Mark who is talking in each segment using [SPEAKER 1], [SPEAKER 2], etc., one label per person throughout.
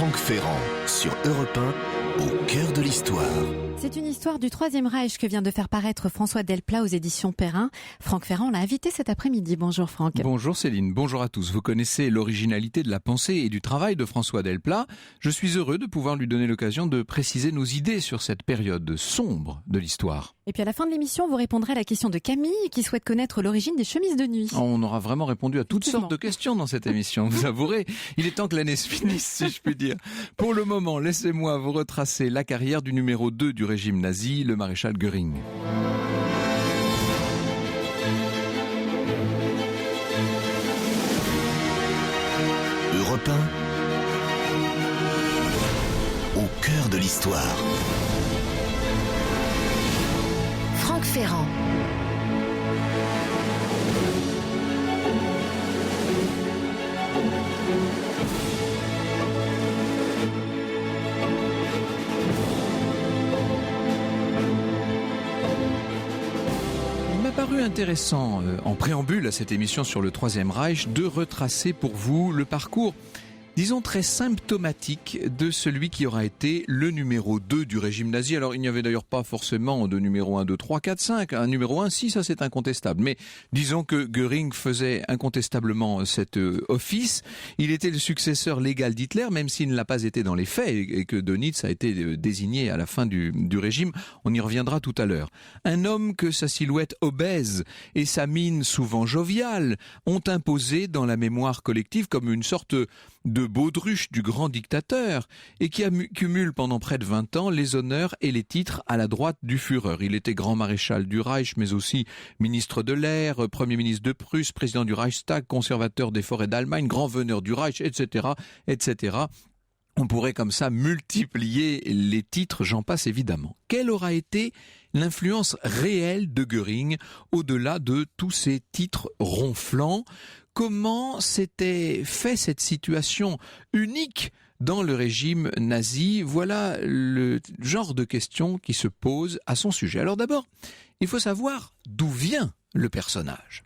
[SPEAKER 1] Franck Ferrand sur Europe 1, au cœur de l'histoire.
[SPEAKER 2] C'est une histoire du Troisième Reich que vient de faire paraître François Delplat aux éditions Perrin. Franck Ferrand l'a invité cet après-midi. Bonjour Franck.
[SPEAKER 3] Bonjour Céline, bonjour à tous. Vous connaissez l'originalité de la pensée et du travail de François Delplat. Je suis heureux de pouvoir lui donner l'occasion de préciser nos idées sur cette période sombre de l'histoire.
[SPEAKER 2] Et puis à la fin de l'émission, vous répondrez à la question de Camille qui souhaite connaître l'origine des chemises de nuit.
[SPEAKER 3] On aura vraiment répondu à toutes sortes de questions dans cette émission, vous avouerez. Il est temps que l'année se finisse, si je puis dire. Pour le moment, laissez-moi vous retracer la carrière du numéro 2 du régime nazi, le maréchal Göring.
[SPEAKER 1] Europe 1, au cœur de l'histoire.
[SPEAKER 4] Franck Ferrand.
[SPEAKER 3] Il m'a paru intéressant, en préambule à cette émission sur le Troisième Reich, de retracer pour vous le parcours, disons très symptomatique de celui qui aura été le numéro 2 du régime nazi. Alors il n'y avait d'ailleurs pas forcément de numéro 1, 2, 3, 4, 5. Un numéro 1, si, ça c'est incontestable. Mais disons que Göring faisait incontestablement cet office. Il était le successeur légal d'Hitler, même s'il ne l'a pas été dans les faits, et que Dönitz a été désigné à la fin du régime. On y reviendra tout à l'heure. Un homme que sa silhouette obèse et sa mine souvent joviale ont imposé dans la mémoire collective comme une sorte de baudruche du grand dictateur et qui cumule pendant près de 20 ans les honneurs et les titres à la droite du Führer. Il était grand maréchal du Reich, mais aussi ministre de l'air, premier ministre de Prusse, président du Reichstag, conservateur des forêts d'Allemagne, grand veneur du Reich, etc., etc. On pourrait comme ça multiplier les titres, j'en passe évidemment. Quelle aura été l'influence réelle de Göring au-delà de tous ces titres ronflants ? Comment s'était fait cette situation unique dans le régime nazi? Voilà le genre de questions qui se posent à son sujet. Alors d'abord, il faut savoir d'où vient le personnage.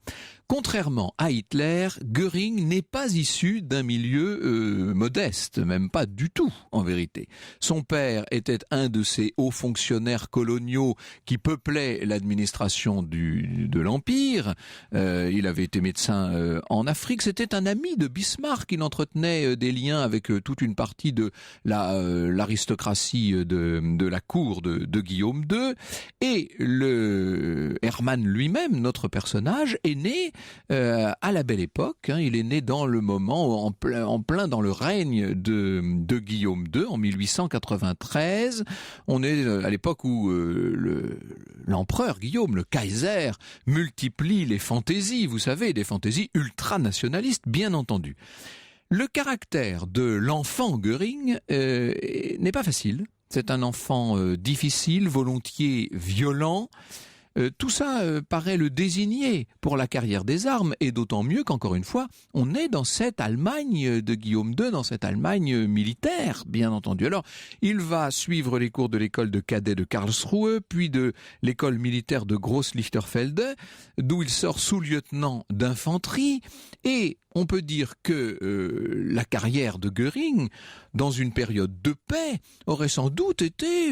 [SPEAKER 3] Contrairement à Hitler, Göring n'est pas issu d'un milieu modeste, même pas du tout en vérité. Son père était un de ces hauts fonctionnaires coloniaux qui peuplaient l'administration de l'Empire. Il avait été médecin en Afrique. C'était un ami de Bismarck. Il entretenait des liens avec toute une partie de l'aristocratie de la cour de Guillaume II. Et le Hermann lui-même, notre personnage, est né à la belle époque, il est né dans le moment, en plein dans le règne de Guillaume II, en 1893. On est à l'époque où l'empereur Guillaume, le Kaiser, multiplie les fantaisies, vous savez, des fantaisies ultranationalistes, bien entendu. Le caractère de l'enfant Göring n'est pas facile. C'est un enfant difficile, volontiers violent. Tout ça paraît le désigner pour la carrière des armes, et d'autant mieux qu'encore une fois, on est dans cette Allemagne de Guillaume II, dans cette Allemagne militaire, bien entendu. Alors, il va suivre les cours de l'école de cadets de Karlsruhe, puis de l'école militaire de Groß-Lichterfelde, d'où il sort sous-lieutenant d'infanterie, et on peut dire que la carrière de Göring, dans une période de paix, aurait sans doute été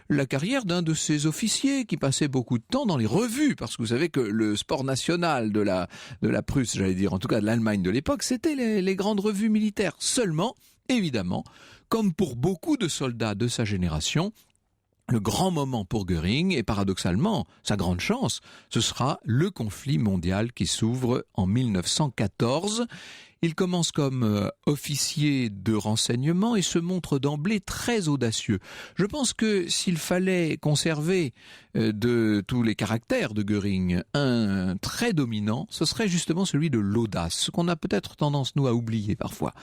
[SPEAKER 3] la carrière d'un de ces officiers qui passait beaucoup de temps dans les revues, parce que vous savez que le sport national de la Prusse, j'allais dire, en tout cas de l'Allemagne de l'époque, c'était les grandes revues militaires. Seulement, évidemment, comme pour beaucoup de soldats de sa génération, le grand moment pour Göring, et paradoxalement, sa grande chance, ce sera le conflit mondial qui s'ouvre en 1914. Il commence comme officier de renseignement et se montre d'emblée très audacieux. Je pense que s'il fallait conserver de tous les caractères de Göring un trait dominant, ce serait justement celui de l'audace, ce qu'on a peut-être tendance nous à oublier parfois.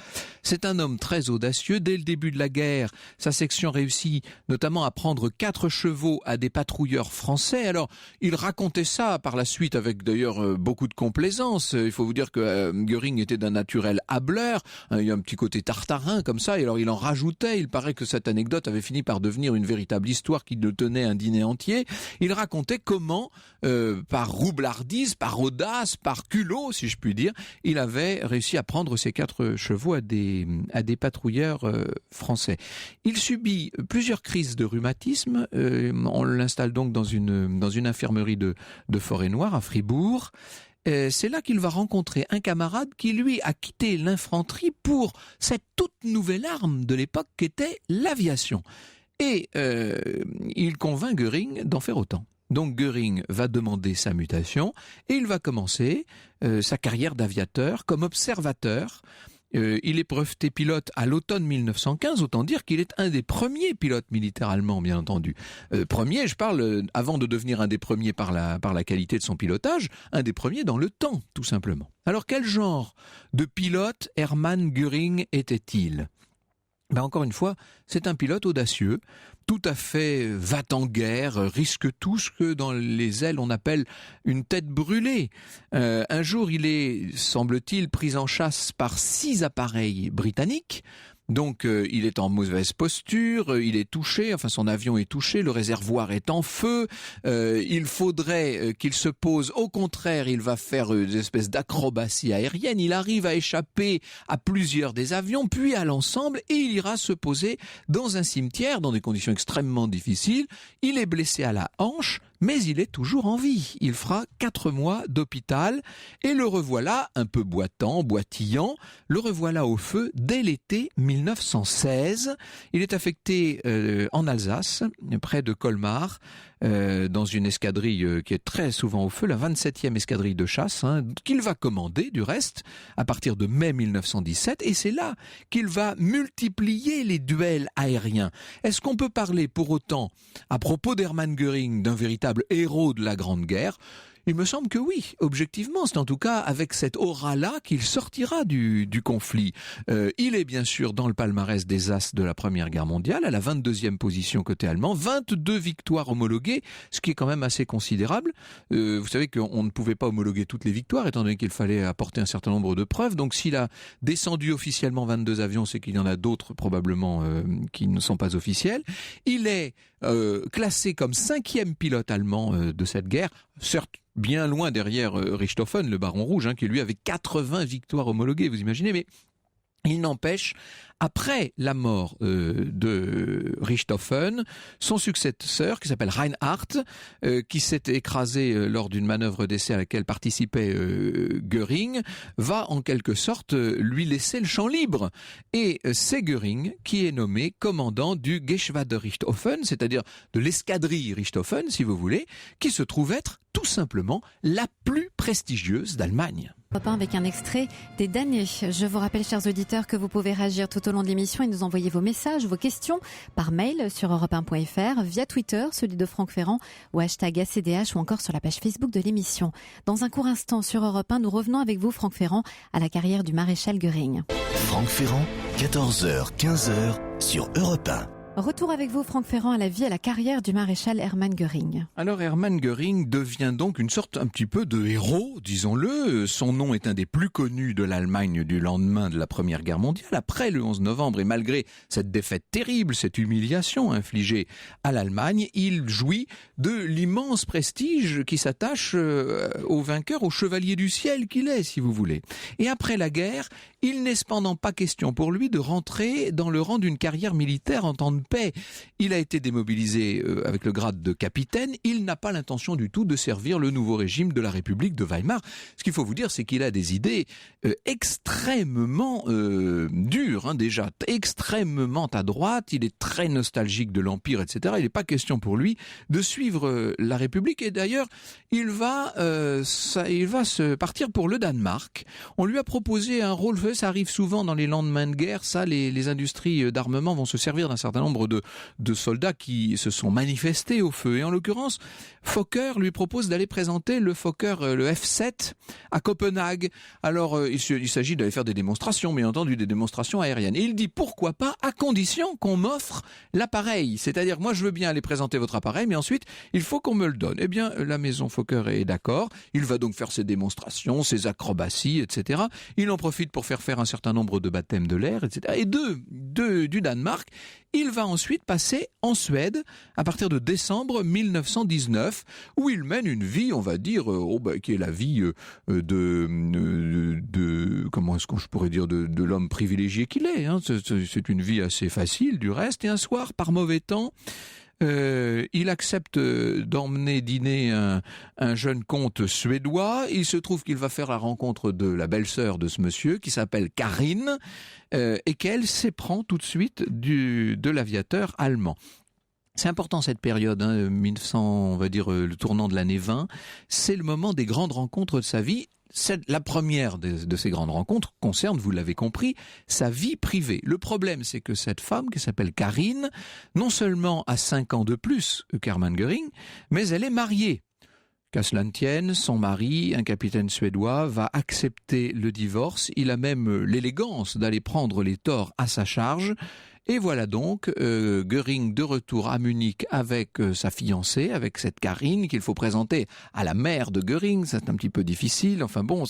[SPEAKER 3] C'est un homme très audacieux. Dès le début de la guerre, sa section réussit notamment à prendre 4 chevaux à des patrouilleurs français. Alors, il racontait ça par la suite avec d'ailleurs beaucoup de complaisance. Il faut vous dire que Göring était d'un naturel hâbleur, il y a un petit côté tartarin comme ça, et alors il en rajoutait, il paraît que cette anecdote avait fini par devenir une véritable histoire qui le tenait un dîner entier. Il racontait comment, par roublardise, par audace, par culot, si je puis dire, il avait réussi à prendre ses 4 chevaux à des patrouilleurs français. Il subit plusieurs crises de rhumatisme, on l'installe donc dans une infirmerie de Forêt-Noire à Fribourg. C'est là qu'il va rencontrer un camarade qui, lui, a quitté l'infanterie pour cette toute nouvelle arme de l'époque qu'était l'aviation. Et il convainc Göring d'en faire autant. Donc Göring va demander sa mutation et il va commencer sa carrière d'aviateur comme observateur. Il est breveté pilote à l'automne 1915, autant dire qu'il est un des premiers pilotes militaires allemands, bien entendu. Premier, je parle, avant de devenir un des premiers par la qualité de son pilotage, un des premiers dans le temps, tout simplement. Alors quel genre de pilote Hermann Göring était-il ? Encore une fois, c'est un pilote audacieux, tout à fait va-t-en-guerre, risque tout ce que dans les ailes on appelle une tête brûlée. Un jour, il est, semble-t-il, pris en chasse par 6 appareils britanniques. Donc il est en mauvaise posture, il est touché, enfin son avion est touché, le réservoir est en feu, il faudrait qu'il se pose, au contraire il va faire une espèce d'acrobatie aérienne, il arrive à échapper à plusieurs des avions, puis à l'ensemble, et il ira se poser dans un cimetière, dans des conditions extrêmement difficiles. Il est blessé à la hanche, mais il est toujours en vie. Il fera 4 mois d'hôpital et le revoilà, un peu boitillant, le revoilà au feu dès l'été 1916. Il est affecté en Alsace, près de Colmar, dans une escadrille qui est très souvent au feu, la 27e escadrille de chasse, qu'il va commander du reste à partir de mai 1917, et c'est là qu'il va multiplier les duels aériens. Est-ce qu'on peut parler pour autant, à propos d'Hermann Göring, d'un véritable héros de la Grande Guerre ? Il me semble que oui, objectivement, c'est en tout cas avec cette aura-là qu'il sortira du conflit. Il est bien sûr dans le palmarès des as de la Première Guerre mondiale, à la 22e position côté allemand, 22 victoires homologuées, ce qui est quand même assez considérable. Vous savez qu'on ne pouvait pas homologuer toutes les victoires, étant donné qu'il fallait apporter un certain nombre de preuves. Donc s'il a descendu officiellement 22 avions, c'est qu'il y en a d'autres probablement qui ne sont pas officiels. Il est classé comme 5e pilote allemand de cette guerre, certes bien loin derrière Richthofen, le baron rouge, qui lui avait 80 victoires homologuées, vous imaginez, mais il n'empêche, après la mort de Richthofen, son successeur, qui s'appelle Reinhardt, qui s'est écrasé lors d'une manœuvre d'essai à laquelle participait Göring, va en quelque sorte lui laisser le champ libre. Et c'est Göring qui est nommé commandant du Geschwader Richthofen, c'est-à-dire de l'escadrille Richthofen, si vous voulez, qui se trouve être tout simplement la plus prestigieuse d'Allemagne.
[SPEAKER 2] Avec un extrait des damnés. Je vous rappelle, chers auditeurs, que vous pouvez réagir tout au long de l'émission et nous envoyer vos messages, vos questions par mail sur europe1.fr, via Twitter, celui de Franck Ferrand, ou hashtag ACDH, ou encore sur la page Facebook de l'émission. Dans un court instant sur Europe 1, nous revenons avec vous, Franck Ferrand, à la carrière du maréchal Göring.
[SPEAKER 1] Franck Ferrand, 14h, 15h sur Europe 1.
[SPEAKER 2] Retour avec vous, Franck Ferrand, à la vie et à la carrière du maréchal Hermann Göring.
[SPEAKER 3] Alors Hermann Göring devient donc une sorte un petit peu de héros, disons-le. Son nom est un des plus connus de l'Allemagne du lendemain de la Première Guerre mondiale, après le 11 novembre, et malgré cette défaite terrible, cette humiliation infligée à l'Allemagne, il jouit de l'immense prestige qui s'attache au vainqueur, au chevalier du ciel qu'il est, si vous voulez. Et après la guerre, il n'est cependant pas question pour lui de rentrer dans le rang d'une carrière militaire en temps de paix. Il a été démobilisé avec le grade de capitaine. Il n'a pas l'intention du tout de servir le nouveau régime de la République de Weimar. Ce qu'il faut vous dire, c'est qu'il a des idées extrêmement dures, déjà, extrêmement à droite. Il est très nostalgique de l'Empire, etc. Il n'est pas question pour lui de suivre la République. Et d'ailleurs, il va se partir pour le Danemark. On lui a proposé un rôle, ça arrive souvent dans les lendemains de guerre, les industries d'armement vont se servir d'un certain nombre nombre de soldats qui se sont manifestés au feu. Et en l'occurrence, Fokker lui propose d'aller présenter le Fokker, le F-7, à Copenhague. Alors, il s'agit d'aller faire des démonstrations, bien entendu, des démonstrations aériennes. Et il dit pourquoi pas, à condition qu'on m'offre l'appareil. C'est-à-dire, moi, je veux bien aller présenter votre appareil, mais ensuite, il faut qu'on me le donne. Eh bien, la maison Fokker est d'accord. Il va donc faire ses démonstrations, ses acrobaties, etc. Il en profite pour faire un certain nombre de baptêmes de l'air, etc. Et du Danemark, il va ensuite passer en Suède à partir de décembre 1919, où il mène une vie, on va dire, qui est la vie comment est-ce que je pourrais dire, de l'homme privilégié qu'il est. Hein. C'est une vie assez facile du reste. Et un soir, par mauvais temps, il accepte d'emmener dîner un jeune comte suédois. Il se trouve qu'il va faire la rencontre de la belle-sœur de ce monsieur qui s'appelle Karine et qu'elle s'éprend tout de suite de l'aviateur allemand. C'est important cette période, 1900, on va dire le tournant de l'année 20. C'est le moment des grandes rencontres de sa vie. La première de ces grandes rencontres concerne, vous l'avez compris, sa vie privée. Le problème, c'est que cette femme, qui s'appelle Karine, non seulement a 5 ans de plus que Hermann Göring, mais elle est mariée. Qu'à cela ne tienne, son mari, un capitaine suédois, va accepter le divorce. Il a même l'élégance d'aller prendre les torts à sa charge. Et voilà donc Göring de retour à Munich avec sa fiancée, avec cette Karine qu'il faut présenter à la mère de Göring. C'est un petit peu difficile. Enfin bon,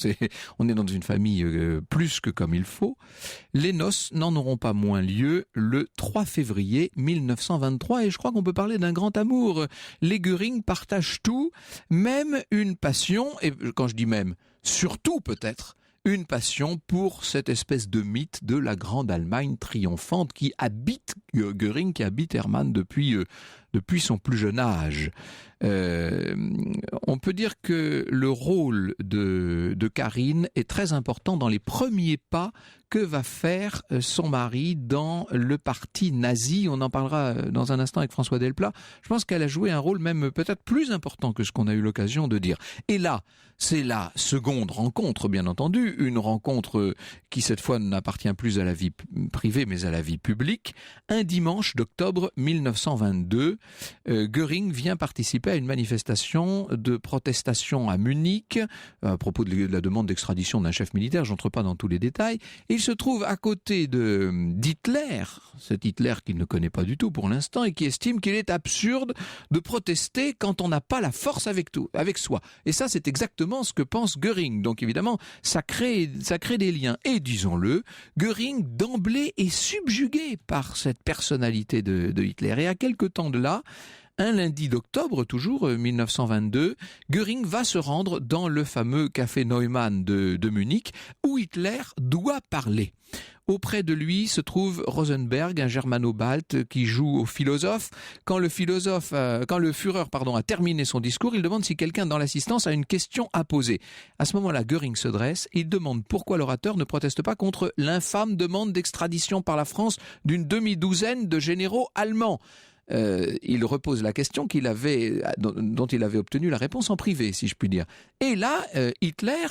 [SPEAKER 3] on est dans une famille plus que comme il faut. Les noces n'en auront pas moins lieu le 3 février 1923 et je crois qu'on peut parler d'un grand amour. Les Göring partagent tout, même une passion, et quand je dis même, surtout peut-être, une passion pour cette espèce de mythe de la grande Allemagne triomphante qui habite Göring, qui habite Hermann depuis son plus jeune âge. On peut dire que le rôle de Karine est très important dans les premiers pas que va faire son mari dans le parti nazi. On en parlera dans un instant avec François Delplat. Je pense qu'elle a joué un rôle même peut-être plus important que ce qu'on a eu l'occasion de dire. Et là, c'est la seconde rencontre, bien entendu, une rencontre qui cette fois n'appartient plus à la vie privée mais à la vie publique. Un dimanche d'octobre 1922, Göring vient participer à une manifestation de protestation à Munich à propos de la demande d'extradition d'un chef militaire. J'entre pas dans tous les détails. Et il se trouve à côté d'Hitler, cet Hitler qu'il ne connaît pas du tout pour l'instant et qui estime qu'il est absurde de protester quand on n'a pas la force avec soi. Et ça, c'est exactement ce que pense Göring. Donc évidemment, ça crée des liens. Et disons-le, Göring d'emblée est subjugué par cette personnalité de Hitler. Et à quelque temps de là, un lundi d'octobre, toujours 1922, Göring va se rendre dans le fameux café Neumann de Munich, où Hitler doit parler. Auprès de lui se trouve Rosenberg, un germano-balte qui joue au philosophe. Quand le Führer a terminé son discours, il demande si quelqu'un dans l'assistance a une question à poser. À ce moment-là, Göring se dresse et il demande pourquoi l'orateur ne proteste pas contre l'infâme demande d'extradition par la France d'une demi-douzaine de généraux allemands. Il repose la question dont il avait obtenu la réponse en privé, si je puis dire. Et là, Hitler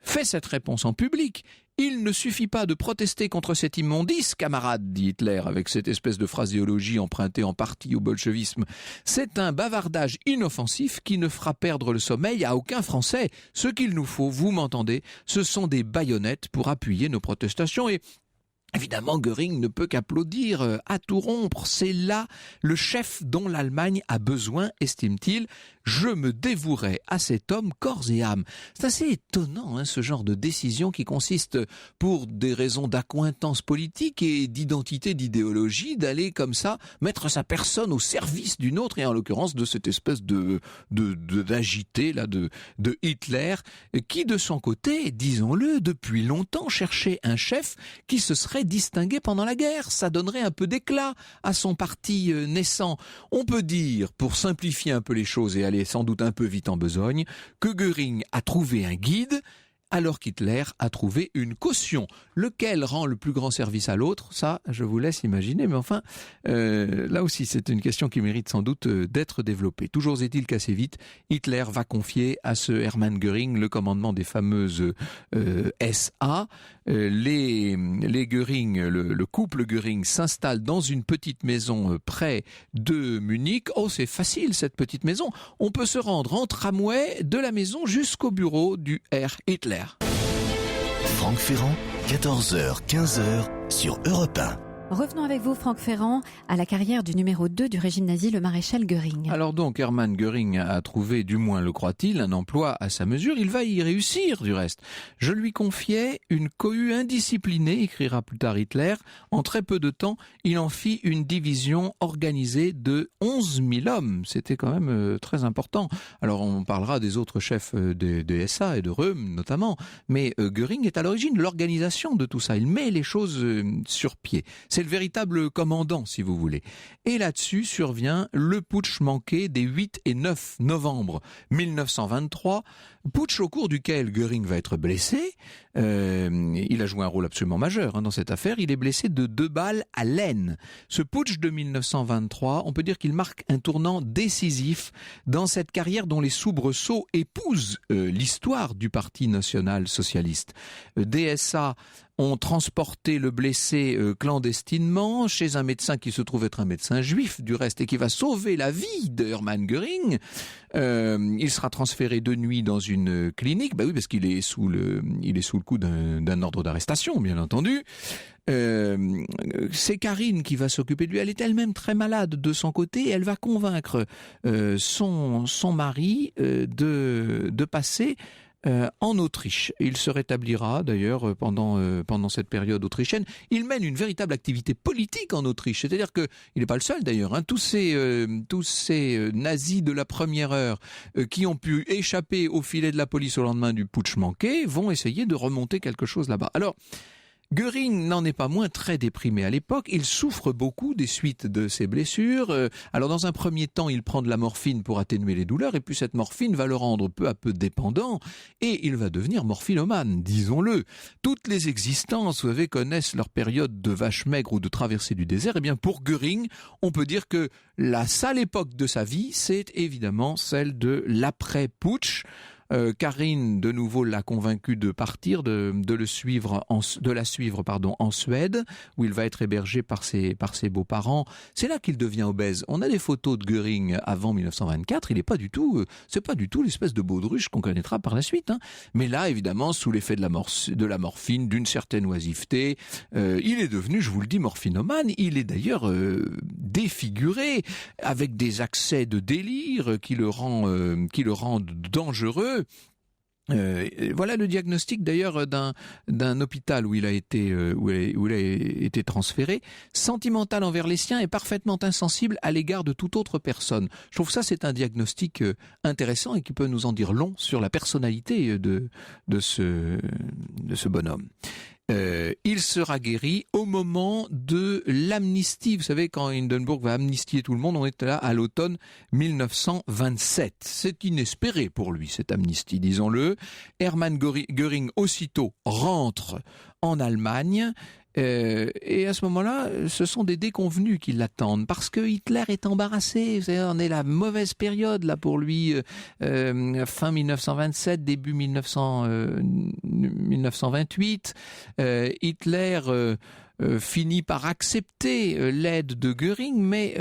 [SPEAKER 3] fait cette réponse en public. Il ne suffit pas de protester contre cette immondice, camarade, dit Hitler, avec cette espèce de phraséologie empruntée en partie au bolchevisme. C'est un bavardage inoffensif qui ne fera perdre le sommeil à aucun Français. Ce qu'il nous faut, vous m'entendez, ce sont des baïonnettes pour appuyer nos protestations. Et évidemment, Göring ne peut qu'applaudir à tout rompre. C'est là le chef dont l'Allemagne a besoin, estime-t-il. Je me dévouerai à cet homme corps et âme. C'est assez étonnant, ce genre de décision qui consiste, pour des raisons d'accointance politique et d'identité, d'idéologie, d'aller comme ça mettre sa personne au service d'une autre, et en l'occurrence de cette espèce d'agité là de Hitler, qui de son côté, disons-le, depuis longtemps cherchait un chef qui se serait distingué pendant la guerre. Ça donnerait un peu d'éclat à son parti naissant. On peut dire, pour simplifier un peu les choses et aller sans doute un peu vite en besogne, que Göring a trouvé un guide alors qu'Hitler a trouvé une caution. Lequel rend le plus grand service à l'autre? Ça, je vous laisse imaginer, mais enfin, là aussi, c'est une question qui mérite sans doute d'être développée. Toujours est-il qu'assez vite, Hitler va confier à ce Hermann Göring le commandement des fameuses SA. Les Göring, le couple Göring s'installe dans une petite maison près de Munich. Oh, c'est facile cette petite maison. On peut se rendre en tramway de la maison jusqu'au bureau du Herr Hitler.
[SPEAKER 1] Franck Ferrand, 14h, 15h sur Europe 1.
[SPEAKER 2] Revenons avec vous, Franck Ferrand, à la carrière du numéro 2 du régime nazi, le maréchal Göring.
[SPEAKER 3] Alors donc, Hermann Göring a trouvé, du moins le croit-il, un emploi à sa mesure. Il va y réussir, du reste. Je lui confiais une cohue indisciplinée, écrira plus tard Hitler. En très peu de temps, il en fit une division organisée de 11 000 hommes. C'était quand même très important. Alors on parlera des autres chefs des SA et de Röhm notamment, mais Göring est à l'origine de l'organisation de tout ça. Il met les choses sur pied. C'est le véritable commandant, si vous voulez. Et là-dessus survient le putsch manqué des 8 et 9 novembre 1923, putsch au cours duquel Göring va être blessé. Il a joué un rôle absolument majeur dans cette affaire. Il est blessé de 2 balles à l'aine. Ce putsch de 1923, on peut dire qu'il marque un tournant décisif dans cette carrière dont les soubresauts épousent l'histoire du Parti national-socialiste. DSA ont transporté le blessé clandestinement chez un médecin qui se trouve être un médecin juif du reste et qui va sauver la vie de Hermann Göring. Il sera transféré de nuit dans une clinique, oui, parce qu'il est sous le coup d'un ordre d'arrestation, bien entendu. C'est Karine qui va s'occuper de lui. Elle est elle-même très malade de son côté. Elle va convaincre son mari de passer en Autriche. Il se rétablira d'ailleurs pendant cette période autrichienne. Il mène une véritable activité politique en Autriche. C'est-à-dire que il n'est pas le seul d'ailleurs. Tous ces nazis de la première heure qui ont pu échapper au filet de la police au lendemain du putsch manqué vont essayer de remonter quelque chose là-bas. Alors, Göring n'en est pas moins très déprimé à l'époque. Il souffre beaucoup des suites de ses blessures. Alors dans un premier temps, il prend de la morphine pour atténuer les douleurs et puis cette morphine va le rendre peu à peu dépendant et il va devenir morphinomane, disons-le. Toutes les existences, vous savez, connaissent leur période de vache maigre ou de traversée du désert. Eh bien pour Göring, on peut dire que la sale époque de sa vie, c'est évidemment celle de l'après-putsch. Karine, de nouveau, l'a convaincu de partir, de la suivre en Suède, où il va être hébergé par ses beaux-parents. C'est là qu'il devient obèse. On a des photos de Göring avant 1924. Il n'est pas du tout, c'est pas du tout l'espèce de baudruche qu'on connaîtra par la suite. Mais là, évidemment, sous l'effet de la morphine, d'une certaine oisiveté, il est devenu, je vous le dis, morphinomane. Il est d'ailleurs défiguré, avec des accès de délire qui le rendent dangereux. Voilà le diagnostic d'ailleurs d'un hôpital où il a été transféré. Sentimental envers les siens et parfaitement insensible à l'égard de toute autre personne. Je trouve ça c'est un diagnostic intéressant et qui peut nous en dire long sur la personnalité de ce bonhomme. Il sera guéri au moment de l'amnistie. Vous savez, quand Hindenburg va amnistier tout le monde, on était là à l'automne 1927. C'est inespéré pour lui, cette amnistie, disons-le. Hermann Göring, aussitôt, rentre en Allemagne. Et à ce moment-là, ce sont des déconvenus qui l'attendent parce que Hitler est embarrassé. Vous savez, on est la mauvaise période là pour lui, fin 1927, début 1928. Hitler finit par accepter l'aide de Göring, mais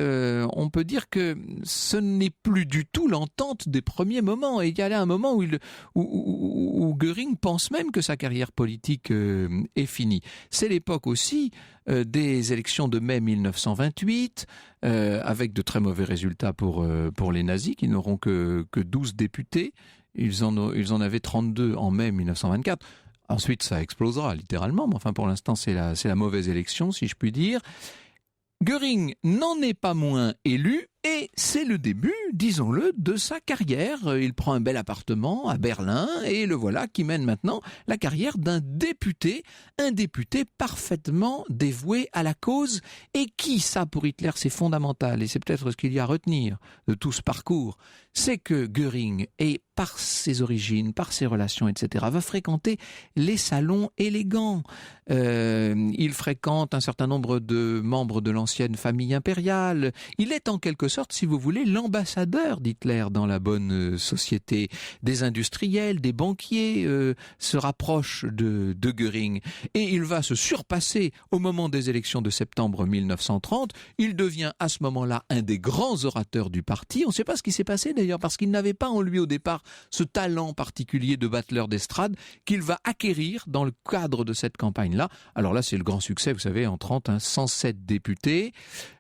[SPEAKER 3] on peut dire que ce n'est plus du tout l'entente des premiers moments. Et il y a là un moment où Göring pense même que sa carrière politique est finie. C'est l'époque aussi des élections de mai 1928, avec de très mauvais résultats pour les nazis, qui n'auront que 12 députés. Ils en avaient 32 en mai 1924. Ensuite, ça explosera littéralement, mais enfin pour l'instant c'est la mauvaise élection, si je puis dire. Göring n'en est pas moins élu et c'est le début disons-le, de sa carrière. Il prend un bel appartement à Berlin et le voilà qui mène maintenant la carrière d'un député, un député parfaitement dévoué à la cause et qui, ça pour Hitler c'est fondamental et c'est peut-être ce qu'il y a à retenir de tout ce parcours, c'est que Göring, et par ses origines, par ses relations, etc., va fréquenter les salons élégants. Il fréquente un certain nombre de membres de l'ancienne famille impériale. Il est en quelque sorte, si vous voulez, l'ambassadeur d'Hitler dans la bonne société. Des industriels, des banquiers se rapprochent de Göring. Et il va se surpasser au moment des élections de septembre 1930. Il devient à ce moment-là un des grands orateurs du parti. On ne sait pas ce qui s'est passé d'ailleurs, parce qu'il n'avait pas en lui au départ ce talent particulier de battleur d'estrade qu'il va acquérir dans le cadre de cette campagne-là. Alors là, c'est le grand succès, vous savez, en 30, 107 députés.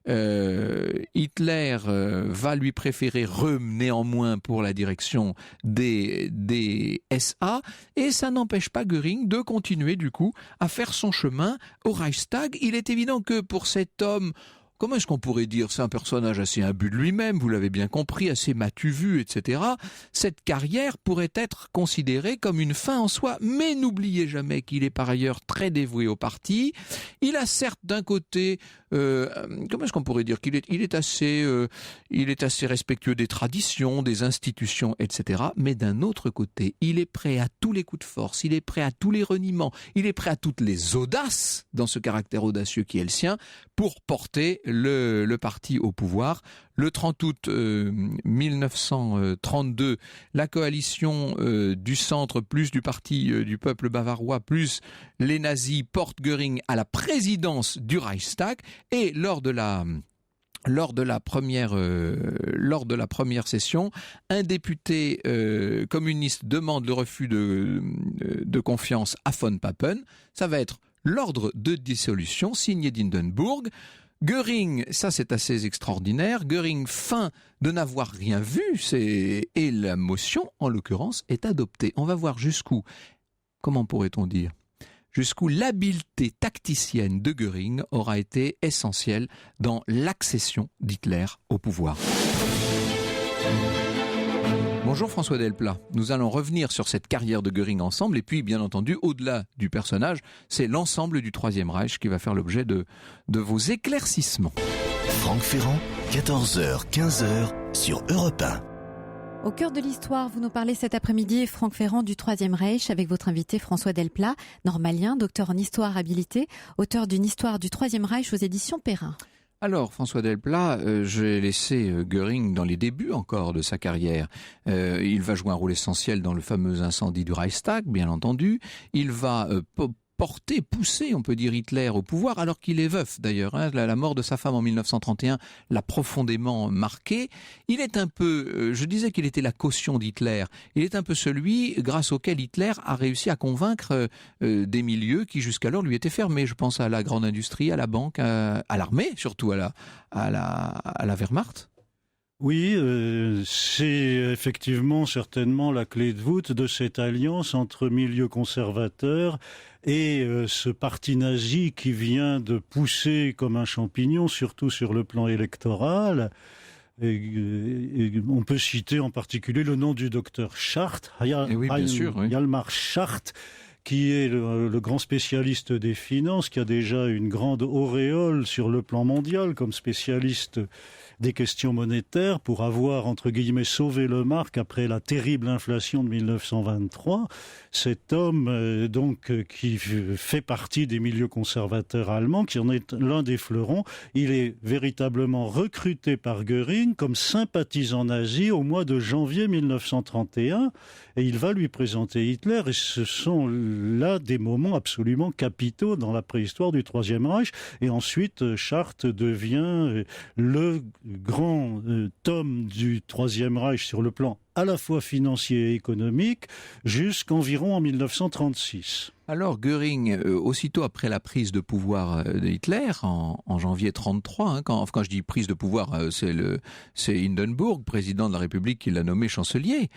[SPEAKER 3] Hitler va lui préférer néanmoins pour la direction des SA, et ça n'empêche pas Göring de continuer du coup à faire son chemin au Reichstag. Il est évident que pour cet homme, comment est-ce qu'on pourrait dire, c'est un personnage assez imbu de lui-même, vous l'avez bien compris, assez m'as-tu vu, etc. Cette carrière pourrait être considérée comme une fin en soi, mais n'oubliez jamais qu'il est par ailleurs très dévoué au parti. Il a certes d'un côté, comment est-ce qu'on pourrait dire, qu'il est assez respectueux des traditions, des institutions, etc. Mais d'un autre côté, il est prêt à tous les coups de force, il est prêt à tous les reniements, il est prêt à toutes les audaces, dans ce caractère audacieux qui est le sien, pour porter le parti au pouvoir. Le 30 août 1932, la coalition du centre plus du parti du peuple bavarois plus les nazis portent Göring à la présidence du Reichstag, et lors de la première session, un député communiste demande le refus de confiance à von Papen. Ça va être l'ordre de dissolution signé d'Hindenburg. Göring, ça c'est assez extraordinaire, Göring feint de n'avoir rien vu, et la motion, en l'occurrence, est adoptée. On va voir jusqu'où, comment pourrait-on dire, jusqu'où l'habileté tacticienne de Göring aura été essentielle dans l'accession d'Hitler au pouvoir. Bonjour François Delplat, nous allons revenir sur cette carrière de Göring ensemble, et puis bien entendu, au-delà du personnage, c'est l'ensemble du Troisième Reich qui va faire l'objet de vos éclaircissements.
[SPEAKER 1] Franck Ferrand, 14h, 15h sur Europe 1.
[SPEAKER 2] Au cœur de l'histoire, vous nous parlez cet après-midi, Franck Ferrand, du Troisième Reich, avec votre invité François Delplat, normalien, docteur en histoire habilité, auteur d'une histoire du Troisième Reich aux éditions Perrin.
[SPEAKER 3] Alors, François Delplat, j'ai laissé Göring dans les débuts encore de sa carrière. Il va jouer un rôle essentiel dans le fameux incendie du Reichstag, bien entendu. Il va pousser, on peut dire, Hitler au pouvoir, alors qu'il est veuf d'ailleurs. La mort de sa femme en 1931 l'a profondément marqué. Il est un peu, je disais qu'il était la caution d'Hitler, il est un peu celui grâce auquel Hitler a réussi à convaincre des milieux qui jusqu'alors lui étaient fermés. Je pense à la grande industrie, à la banque, à l'armée, surtout à la Wehrmacht.
[SPEAKER 5] Oui, c'est effectivement certainement la clé de voûte de cette alliance entre milieux conservateurs et ce parti nazi qui vient de pousser comme un champignon, surtout sur le plan électoral. Et on peut citer en particulier le nom du docteur Schacht, Hjalmar Schacht, qui est le grand spécialiste des finances, qui a déjà une grande auréole sur le plan mondial comme spécialiste des questions monétaires, pour avoir, entre guillemets, sauvé le marque après la terrible inflation de 1923. Cet homme, qui fait partie des milieux conservateurs allemands, qui en est l'un des fleurons, il est véritablement recruté par Göring comme sympathisant nazi au mois de janvier 1931, et il va lui présenter Hitler, et ce sont là des moments absolument capitaux dans la préhistoire du Troisième Reich. Et ensuite, Schacht devient le grand tome du Troisième Reich sur le plan à la fois financier et économique, jusqu'environ en 1936.
[SPEAKER 3] Alors Göring, aussitôt après la prise de pouvoir de Hitler, en janvier 1933, quand je dis prise de pouvoir, c'est Hindenburg, président de la République, qui l'a nommé chancelier,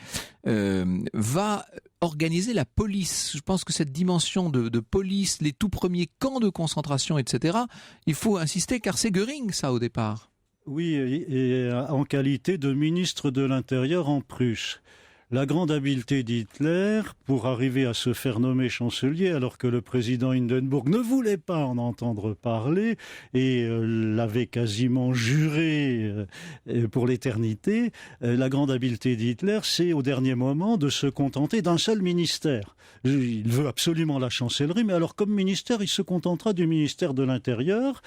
[SPEAKER 3] va organiser la police. Je pense que cette dimension de police, les tout premiers camps de concentration, etc., il faut insister, car c'est Göring, ça, au départ.
[SPEAKER 5] Oui, et en qualité de ministre de l'Intérieur en Prusse. La grande habileté d'Hitler pour arriver à se faire nommer chancelier alors que le président Hindenburg ne voulait pas en entendre parler et l'avait quasiment juré pour l'éternité. La grande habileté d'Hitler, c'est au dernier moment de se contenter d'un seul ministère. Il veut absolument la chancellerie, mais alors comme ministère, il se contentera du ministère de l'Intérieur,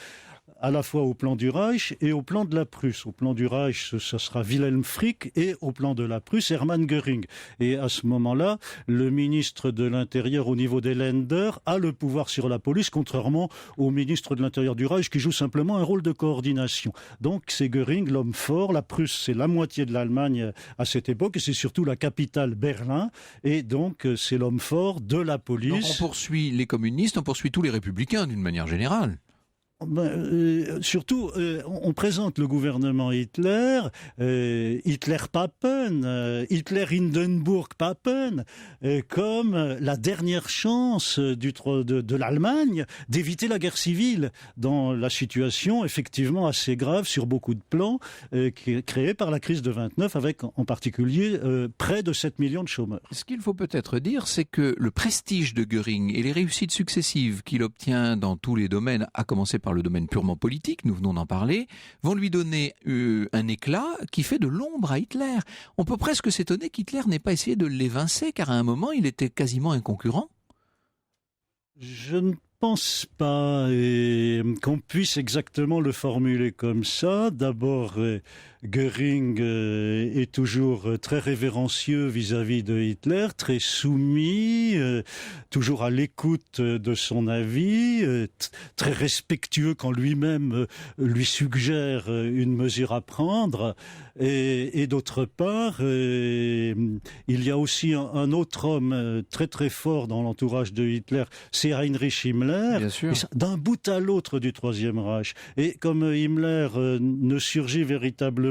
[SPEAKER 5] à la fois au plan du Reich et au plan de la Prusse. Au plan du Reich, ce sera Wilhelm Frick, et au plan de la Prusse, Hermann Göring. Et à ce moment-là, le ministre de l'Intérieur au niveau des Länder a le pouvoir sur la police, contrairement au ministre de l'Intérieur du Reich qui joue simplement un rôle de coordination. Donc c'est Göring, l'homme fort. La Prusse, c'est la moitié de l'Allemagne à cette époque, et c'est surtout la capitale, Berlin. Et donc c'est l'homme fort de la police.
[SPEAKER 3] Donc on poursuit les communistes, on poursuit tous les républicains d'une manière générale.
[SPEAKER 5] Surtout, on présente le gouvernement Hitler, Hitler-Papen, Hitler-Hindenburg-Papen, comme la dernière chance de l'Allemagne d'éviter la guerre civile dans la situation effectivement assez grave sur beaucoup de plans créée par la crise de 29 avec en particulier près de 7 millions de chômeurs.
[SPEAKER 3] Ce qu'il faut peut-être dire, c'est que le prestige de Göring et les réussites successives qu'il obtient dans tous les domaines, à commencer par le domaine purement politique, nous venons d'en parler, vont lui donner un éclat qui fait de l'ombre à Hitler. On peut presque s'étonner qu'Hitler n'ait pas essayé de l'évincer, car à un moment, il était quasiment un concurrent.
[SPEAKER 5] Je ne pense pas qu'on puisse exactement le formuler comme ça. D'abord, Göring est toujours très révérencieux vis-à-vis de Hitler, très soumis, toujours à l'écoute de son avis, très respectueux quand lui-même lui suggère une mesure à prendre. Et d'autre part, il y a aussi un autre homme très très fort dans l'entourage de Hitler, c'est Heinrich Himmler, d'un bout à l'autre du Troisième Reich. Et comme Himmler ne surgit véritablement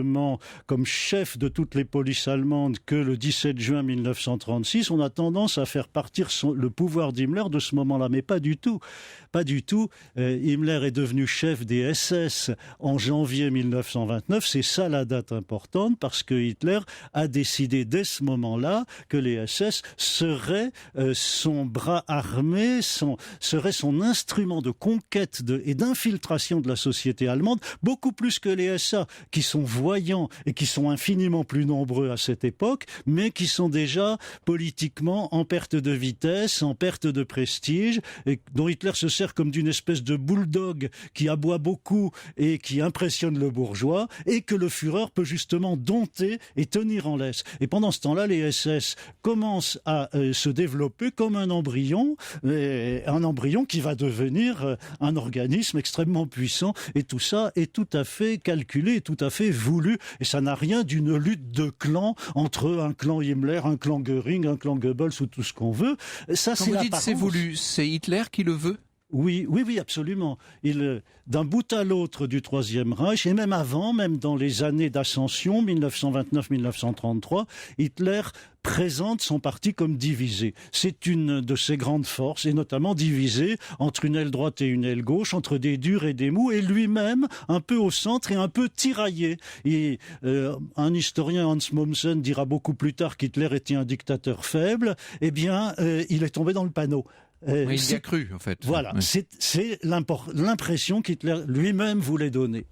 [SPEAKER 5] comme chef de toutes les polices allemandes que le 17 juin 1936, on a tendance à faire partir le pouvoir d'Himmler de ce moment-là, mais pas du tout. Pas du tout. Himmler est devenu chef des SS en janvier 1929, c'est ça la date importante, parce que Hitler a décidé dès ce moment-là que les SS seraient son bras armé, seraient son instrument de conquête et d'infiltration de la société allemande, beaucoup plus que les SA, qui sont voyants et qui sont infiniment plus nombreux à cette époque, mais qui sont déjà politiquement en perte de vitesse, en perte de prestige, et dont Hitler se sert comme d'une espèce de bulldog qui aboie beaucoup et qui impressionne le bourgeois, et que le Führer peut justement dompter et tenir en laisse. Et pendant ce temps-là, les SS commencent à se développer comme un embryon qui va devenir un organisme extrêmement puissant, et tout ça est tout à fait calculé, tout à fait voulu, et ça n'a rien d'une lutte de clans entre un clan Himmler, un clan Göring, un clan Goebbels ou tout ce qu'on veut. Ça,
[SPEAKER 3] quand vous dites c'est voulu, c'est Hitler qui le veut?
[SPEAKER 5] Oui, absolument. D'un bout à l'autre du Troisième Reich, et même avant, même dans les années d'ascension, 1929-1933, Hitler présente son parti comme divisé. C'est une de ses grandes forces, et notamment divisé entre une aile droite et une aile gauche, entre des durs et des mous, et lui-même un peu au centre et un peu tiraillé. Et un historien, Hans Mommsen, dira beaucoup plus tard qu'Hitler était un dictateur faible. Eh bien, il est tombé dans le panneau.
[SPEAKER 3] Il y a cru, en fait.
[SPEAKER 5] Voilà, oui. C'est l'impression qu'Hitler lui-même voulait donner.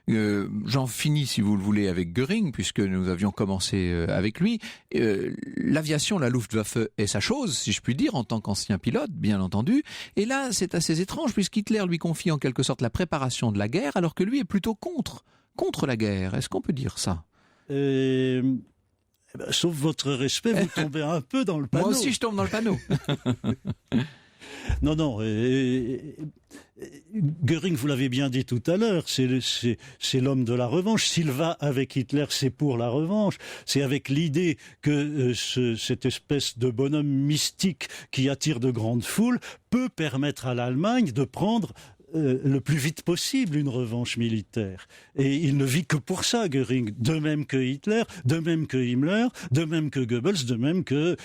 [SPEAKER 3] J'en finis, si vous le voulez, avec Göring, puisque nous avions commencé avec lui. L'aviation, la Luftwaffe est sa chose, si je puis dire, en tant qu'ancien pilote, bien entendu. Et là, c'est assez étrange, puisqu'Hitler lui confie en quelque sorte la préparation de la guerre, alors que lui est plutôt contre la guerre. Est-ce qu'on peut dire ça ?
[SPEAKER 5] Sauf votre respect, vous tombez un peu dans le panneau.
[SPEAKER 3] Moi aussi, je tombe dans le panneau.
[SPEAKER 5] Non. Göring, vous l'avez bien dit tout à l'heure, c'est l'homme de la revanche. S'il va avec Hitler, c'est pour la revanche. C'est avec l'idée que cette espèce de bonhomme mystique qui attire de grandes foules peut permettre à l'Allemagne de prendre le plus vite possible une revanche militaire. Et il ne vit que pour ça, Göring, de même que Hitler, de même que Himmler, de même que Goebbels, de même que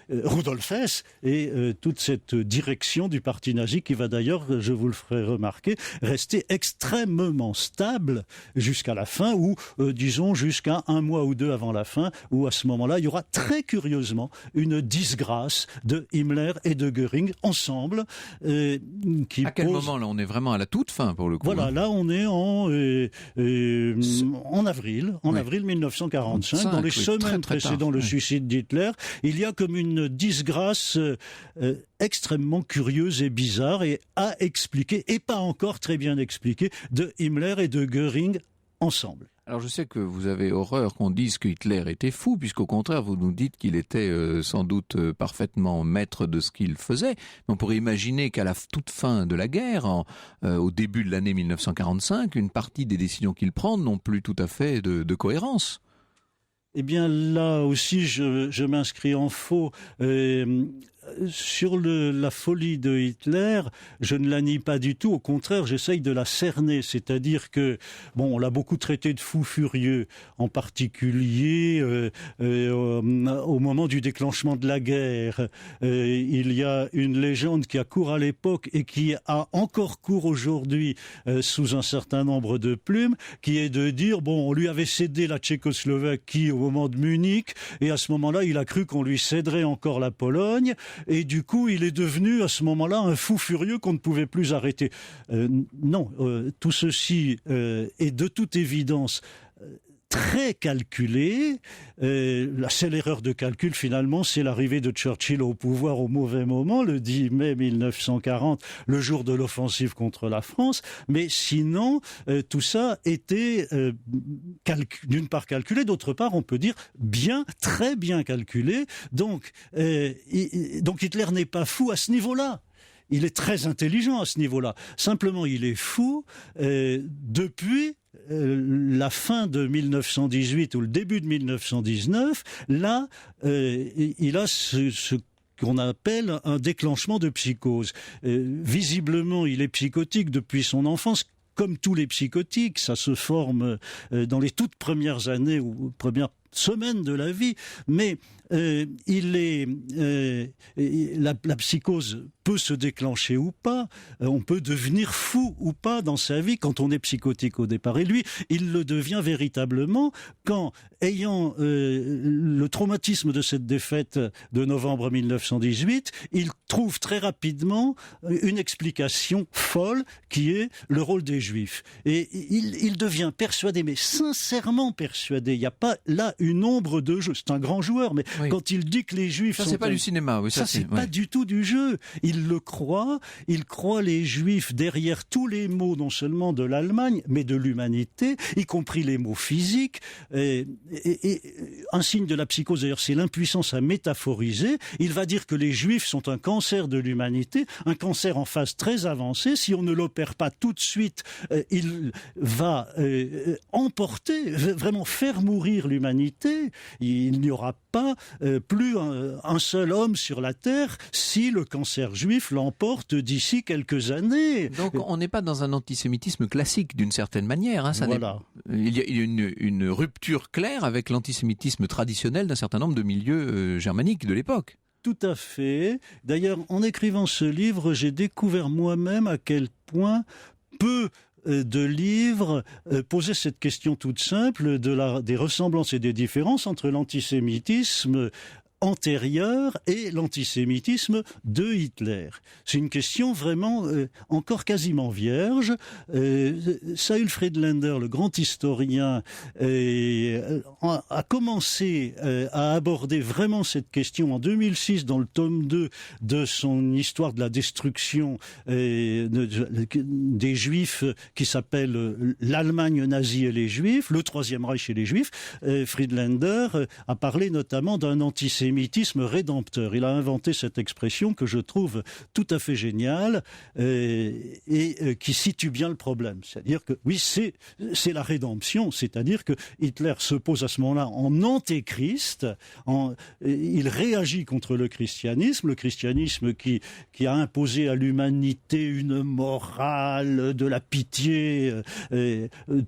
[SPEAKER 5] Rudolf Hess, et toute cette direction du parti nazi qui va d'ailleurs, je vous le ferai remarquer, rester extrêmement stable jusqu'à la fin, ou disons jusqu'à un mois ou deux avant la fin, où à ce moment-là, il y aura très curieusement une disgrâce de Himmler et de Göring ensemble.
[SPEAKER 3] À quel moment là? On est vraiment à la toute fin pour le coup.
[SPEAKER 5] Voilà, là on est en avril 1945, dans les semaines précédant le suicide d'Hitler. Il y a comme une disgrâce extrêmement curieuse et bizarre et à expliquer, et pas encore très bien expliquée, de Himmler et de Göring ensemble.
[SPEAKER 3] Alors je sais que vous avez horreur qu'on dise que Hitler était fou, puisqu'au contraire vous nous dites qu'il était sans doute parfaitement maître de ce qu'il faisait. Mais on pourrait imaginer qu'à la toute fin de la guerre, au début de l'année 1945, une partie des décisions qu'il prend n'ont plus tout à fait de cohérence.
[SPEAKER 5] Eh bien là aussi je m'inscris en faux. Sur la folie de Hitler, je ne la nie pas du tout. Au contraire, j'essaye de la cerner. C'est-à-dire que, bon, on l'a beaucoup traité de fou furieux, en particulier au moment du déclenchement de la guerre. Il y a une légende qui a cours à l'époque et qui a encore cours aujourd'hui sous un certain nombre de plumes, qui est de dire, bon, on lui avait cédé la Tchécoslovaquie au moment de Munich, et à ce moment-là, il a cru qu'on lui céderait encore la Pologne. Et du coup, il est devenu à ce moment-là un fou furieux qu'on ne pouvait plus arrêter. Non, tout ceci est de toute évidence très calculé. La seule erreur de calcul, finalement, c'est l'arrivée de Churchill au pouvoir au mauvais moment, le 10 mai 1940, le jour de l'offensive contre la France. Mais sinon, tout ça était d'une part calculé, d'autre part, on peut dire très bien calculé. Donc Hitler n'est pas fou à ce niveau-là. Il est très intelligent à ce niveau-là. Simplement, il est fou depuis la fin de 1918 ou le début de 1919. Là, il a ce qu'on appelle un déclenchement de psychose. Visiblement, il est psychotique depuis son enfance. Comme tous les psychotiques, ça se forme dans les toutes premières années ou premières semaines de la vie, mais la psychose peut se déclencher ou pas, on peut devenir fou ou pas dans sa vie quand on est psychotique au départ. Et lui, il le devient véritablement quand, ayant le traumatisme de cette défaite de novembre 1918, il trouve très rapidement une explication folle qui est le rôle des Juifs. Et il devient persuadé, mais sincèrement persuadé, il n'y a pas là une ombre de jeu. C'est un grand joueur, mais oui. Quand il dit que les Juifs
[SPEAKER 3] c'est pas du cinéma, oui,
[SPEAKER 5] ça c'est pas du tout du jeu. Il le croit, il croit les Juifs derrière tous les maux, non seulement de l'Allemagne, mais de l'humanité, y compris les maux physiques. Et un signe de la psychose, d'ailleurs, c'est l'impuissance à métaphoriser. Il va dire que les Juifs sont un cancer de l'humanité, un cancer en phase très avancée. Si on ne l'opère pas tout de suite, il va emporter, vraiment faire mourir l'humanité. Il n'y aura pas plus un seul homme sur la terre si le cancer juif l'emporte d'ici quelques années.
[SPEAKER 3] Donc on n'est pas dans un antisémitisme classique d'une certaine manière. Hein, ça
[SPEAKER 5] voilà.
[SPEAKER 3] Il y a une rupture claire avec l'antisémitisme traditionnel d'un certain nombre de milieux germaniques de l'époque.
[SPEAKER 5] Tout à fait. D'ailleurs, en écrivant ce livre, j'ai découvert moi-même à quel point peu de livres posaient cette question toute simple des ressemblances et des différences entre l'antisémitisme antérieur et l'antisémitisme de Hitler. C'est une question vraiment encore quasiment vierge. Saül Friedländer, le grand historien, a commencé à aborder vraiment cette question en 2006 dans le tome 2 de son histoire de la destruction des Juifs qui s'appelle l'Allemagne nazie et les Juifs, le Troisième Reich et les Juifs. Friedländer a parlé notamment d'un antisémitisme l'antisémitisme rédempteur. Il a inventé cette expression que je trouve tout à fait géniale et qui situe bien le problème. C'est-à-dire que, oui, c'est la rédemption, c'est-à-dire que Hitler se pose à ce moment-là en antéchrist, il réagit contre le christianisme qui a imposé à l'humanité une morale de la pitié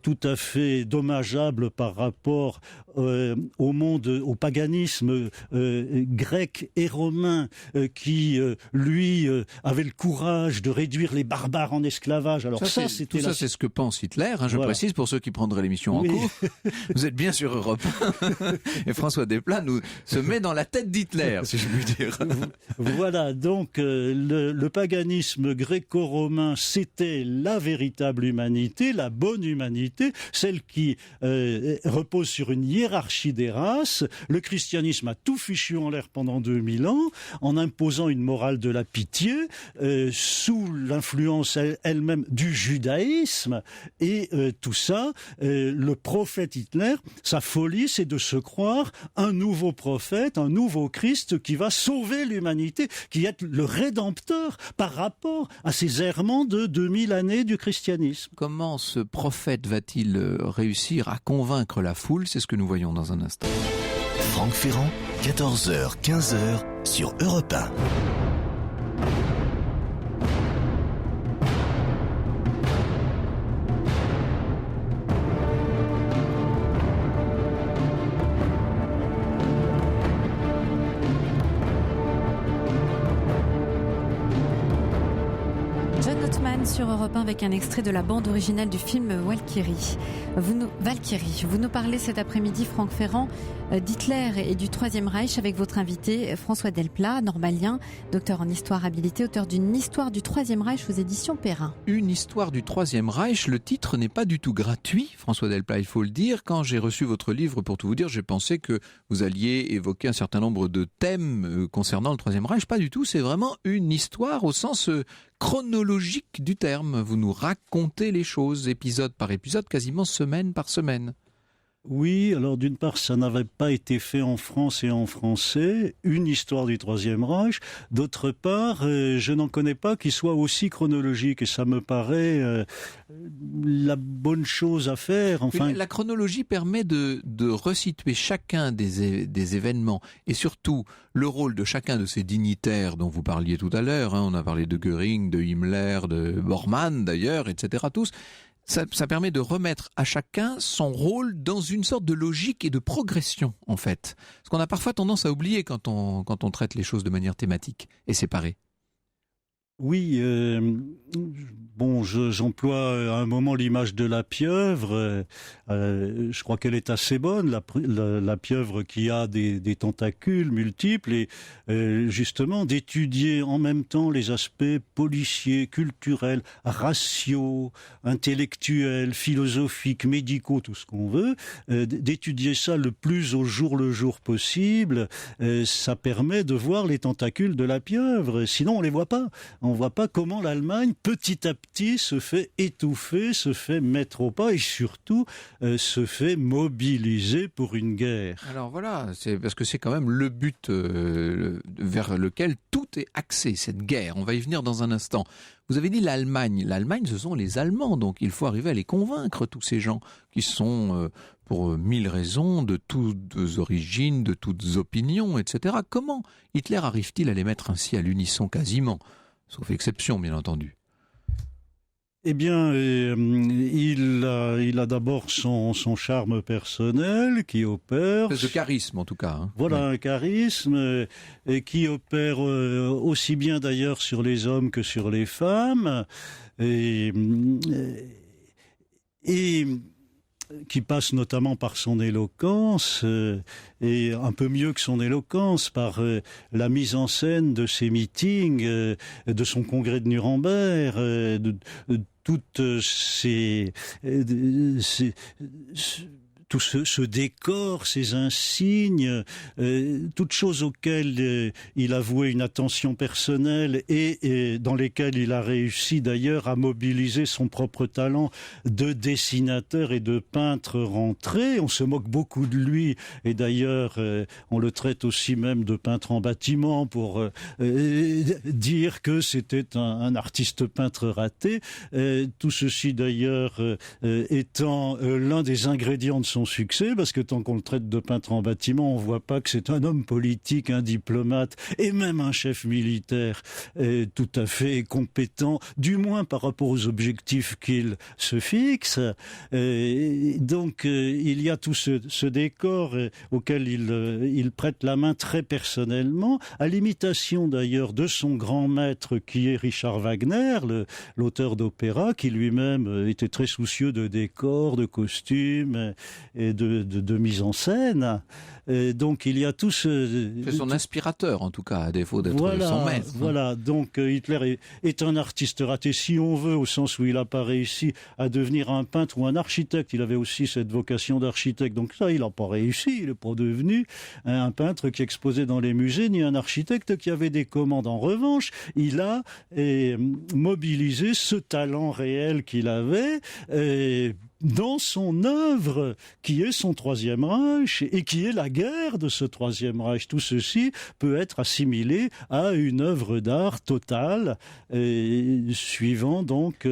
[SPEAKER 5] tout à fait dommageable par rapport au monde, au paganisme grec et romain qui, lui, avait le courage de réduire les barbares en esclavage. Alors ça c'est
[SPEAKER 3] ce que pense Hitler, je précise pour ceux qui prendraient l'émission en cours. Vous êtes bien sur Europe 1 et François Desplat se met dans la tête d'Hitler, si je puis dire.
[SPEAKER 5] Voilà, donc le paganisme gréco-romain, c'était la véritable humanité, la bonne humanité, celle qui repose sur une hiérarchie des races. Le christianisme a tout fichu en l'air pendant 2000 ans, en imposant une morale de la pitié, sous l'influence elle-même du judaïsme, et tout ça, le prophète Hitler, sa folie, c'est de se croire un nouveau prophète, un nouveau Christ qui va sauver l'humanité, qui est le rédempteur par rapport à ces errements de 2000 années du christianisme.
[SPEAKER 3] Comment ce prophète va-t-il réussir à convaincre la foule? C'est ce que nous voyons dans un instant.
[SPEAKER 1] Franck Ferrand, 14h, 15h sur Europe 1.
[SPEAKER 2] Sur Europe 1 avec un extrait de la bande originale du film Valkyrie. Vous nous parlez cet après-midi, Franck Ferrand, d'Hitler et du Troisième Reich avec votre invité François Delplat, normalien, docteur en histoire habilité, auteur d'une histoire du Troisième Reich aux éditions Perrin.
[SPEAKER 3] Une histoire du Troisième Reich, le titre n'est pas du tout gratuit, François Delplat, il faut le dire. Quand j'ai reçu votre livre, pour tout vous dire, j'ai pensé que vous alliez évoquer un certain nombre de thèmes concernant le Troisième Reich. Pas du tout, c'est vraiment une histoire au sens chronologique du terme. Vous nous racontez les choses, épisode par épisode, quasiment semaine par semaine.
[SPEAKER 5] Oui, alors d'une part, ça n'avait pas été fait en France et en français, une histoire du Troisième Reich. D'autre part, je n'en connais pas qui soit aussi chronologique et ça me paraît la bonne chose à faire. Enfin,
[SPEAKER 3] la chronologie permet de resituer chacun des événements et surtout le rôle de chacun de ces dignitaires dont vous parliez tout à l'heure. On a parlé de Göring, de Himmler, de Bormann d'ailleurs, etc. Tous. Ça permet de remettre à chacun son rôle dans une sorte de logique et de progression, en fait. Ce qu'on a parfois tendance à oublier quand on traite les choses de manière thématique et séparée.
[SPEAKER 5] Oui, j'emploie à un moment l'image de la pieuvre. Je crois qu'elle est assez bonne, la pieuvre qui a des tentacules multiples et justement d'étudier en même temps les aspects policiers, culturels, raciaux, intellectuels, philosophiques, médicaux, tout ce qu'on veut, d'étudier ça le plus au jour le jour possible. Ça permet de voir les tentacules de la pieuvre. Sinon, on les voit pas. On voit pas comment l'Allemagne, petit à petit, se fait étouffer, se fait mettre au pas et surtout se fait mobiliser pour une guerre.
[SPEAKER 3] Alors voilà, c'est parce que c'est quand même le but vers lequel tout est axé, cette guerre. On va y venir dans un instant. Vous avez dit l'Allemagne. L'Allemagne, ce sont les Allemands, donc il faut arriver à les convaincre, tous ces gens qui sont, pour mille raisons, de toutes origines, de toutes opinions, etc. Comment Hitler arrive-t-il à les mettre ainsi à l'unisson quasiment ? Sauf exception, bien entendu.
[SPEAKER 5] Eh bien, il a d'abord son charme personnel qui opère.
[SPEAKER 3] C'est de charisme, en tout cas. Hein.
[SPEAKER 5] Voilà, oui. Un charisme qui opère aussi bien d'ailleurs sur les hommes que sur les femmes. Et qui passe notamment par son éloquence, et un peu mieux que son éloquence, par la mise en scène de ses meetings, de son congrès de Nuremberg, tout ce décor, ces insignes, toutes choses auxquelles il avouait une attention personnelle et dans lesquelles il a réussi d'ailleurs à mobiliser son propre talent de dessinateur et de peintre rentré. On se moque beaucoup de lui et d'ailleurs on le traite aussi même de peintre en bâtiment pour dire que c'était un artiste peintre raté. Tout ceci d'ailleurs étant l'un des ingrédients de son succès, parce que tant qu'on le traite de peintre en bâtiment, on voit pas que c'est un homme politique, un diplomate et même un chef militaire tout à fait compétent, du moins par rapport aux objectifs qu'il se fixe. Donc il y a tout ce décor auquel il prête la main très personnellement, à l'imitation d'ailleurs de son grand maître qui est Richard Wagner, l'auteur d'opéra, qui lui-même était très soucieux de décors, de costumes et de mise en scène. Donc il y a tout ce...
[SPEAKER 3] C'est son inspirateur en tout cas, à défaut d'être son maître.
[SPEAKER 5] Voilà, donc Hitler est un artiste raté, si on veut, au sens où il n'a pas réussi à devenir un peintre ou un architecte. Il avait aussi cette vocation d'architecte, donc ça il n'a pas réussi, il n'est pas devenu un peintre qui exposait dans les musées, ni un architecte qui avait des commandes. En revanche, il a mobilisé ce talent réel qu'il avait dans son œuvre, qui est son Troisième Reich, et qui est la guerre de ce Troisième Reich. Tout ceci peut être assimilé à une œuvre d'art totale, suivant donc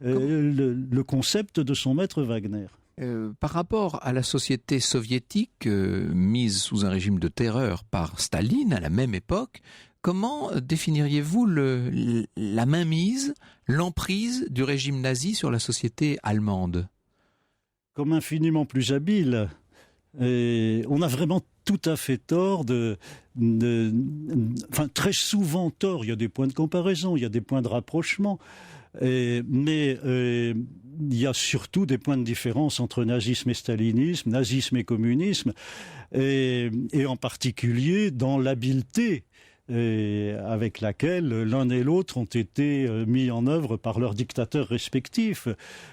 [SPEAKER 5] le concept de son maître Wagner.
[SPEAKER 3] Par rapport à la société soviétique, mise sous un régime de terreur par Staline à la même époque, comment définiriez-vous la mainmise, l'emprise du régime nazi sur la société allemande ?
[SPEAKER 5] Comme infiniment plus habile. Et on a vraiment tout à fait tort enfin très souvent tort. Il y a des points de comparaison, il y a des points de rapprochement, mais il y a surtout des points de différence entre nazisme et stalinisme, nazisme et communisme, et en particulier dans l'habileté avec laquelle l'un et l'autre ont été mis en œuvre par leurs dictateurs respectifs.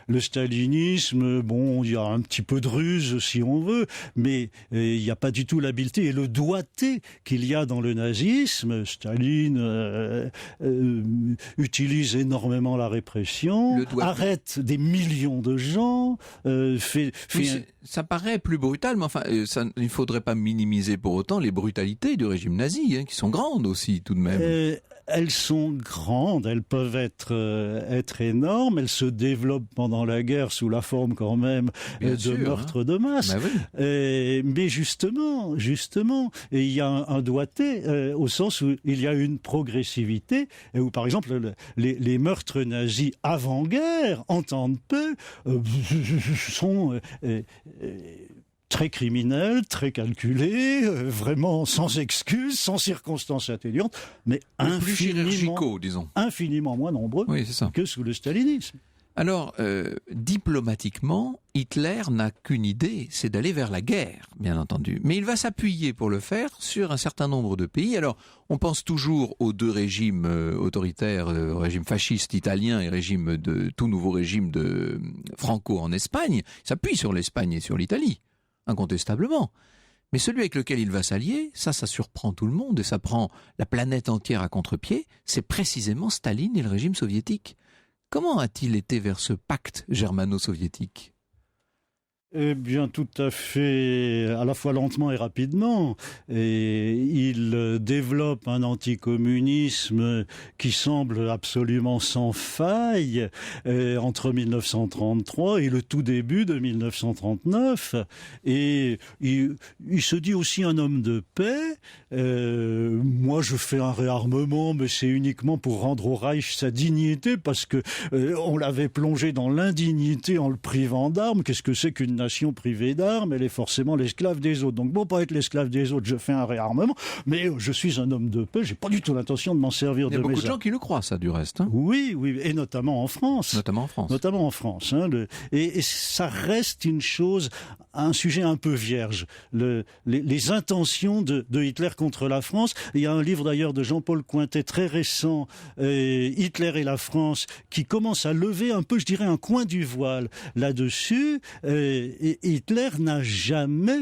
[SPEAKER 5] Le stalinisme, bon, il y a un petit peu de ruse si on veut, mais il n'y a pas du tout l'habileté et le doigté qu'il y a dans le nazisme. Staline utilise énormément la répression, arrête des millions de gens,
[SPEAKER 3] ça paraît plus brutal, mais enfin, il ne faudrait pas minimiser pour autant les brutalités du régime nazi, qui sont grandes aussi, tout de même.
[SPEAKER 5] Elles sont grandes, elles peuvent être énormes, elles se développent pendant la guerre sous la forme quand même de meurtres de masse. Bah oui. Mais justement, il y a un doigté au sens où il y a une progressivité, où par exemple les meurtres nazis avant-guerre, en temps de paix, sont très criminels, très calculés, vraiment sans excuses, sans circonstances atténuantes, mais infiniment moins nombreux que sous le stalinisme.
[SPEAKER 3] Alors, diplomatiquement, Hitler n'a qu'une idée, c'est d'aller vers la guerre, bien entendu. Mais il va s'appuyer pour le faire sur un certain nombre de pays. Alors, on pense toujours aux deux régimes autoritaires, régime fasciste italien et tout nouveau régime de Franco en Espagne. Il s'appuie sur l'Espagne et sur l'Italie, incontestablement. Mais celui avec lequel il va s'allier, ça surprend tout le monde et ça prend la planète entière à contre-pied, c'est précisément Staline et le régime soviétique. Comment a-t-il été vers ce pacte germano-soviétique ?
[SPEAKER 5] Eh bien, tout à fait, à la fois lentement et rapidement. Et il développe un anticommunisme qui semble absolument sans faille entre 1933 et le tout début de 1939. Et il se dit aussi un homme de paix. Moi, je fais un réarmement, mais c'est uniquement pour rendre au Reich sa dignité, parce que on l'avait plongé dans l'indignité en le privant d'armes. Qu'est-ce que c'est qu'une nation privée d'armes? Elle est forcément l'esclave des autres. Donc, pour pas être l'esclave des autres, je fais un réarmement, mais je suis un homme de paix, j'ai pas du tout l'intention de m'en servir de mes armes.
[SPEAKER 3] Il y a beaucoup de gens qui le croient, ça, du reste. Hein.
[SPEAKER 5] Oui, et notamment en France.
[SPEAKER 3] Notamment en France.
[SPEAKER 5] Et ça reste une chose un sujet un peu vierge, les intentions de Hitler contre la France. Il y a un livre d'ailleurs de Jean-Paul Cointet très récent, Hitler et la France, qui commence à lever un peu, je dirais, un coin du voile là-dessus. Hitler n'a jamais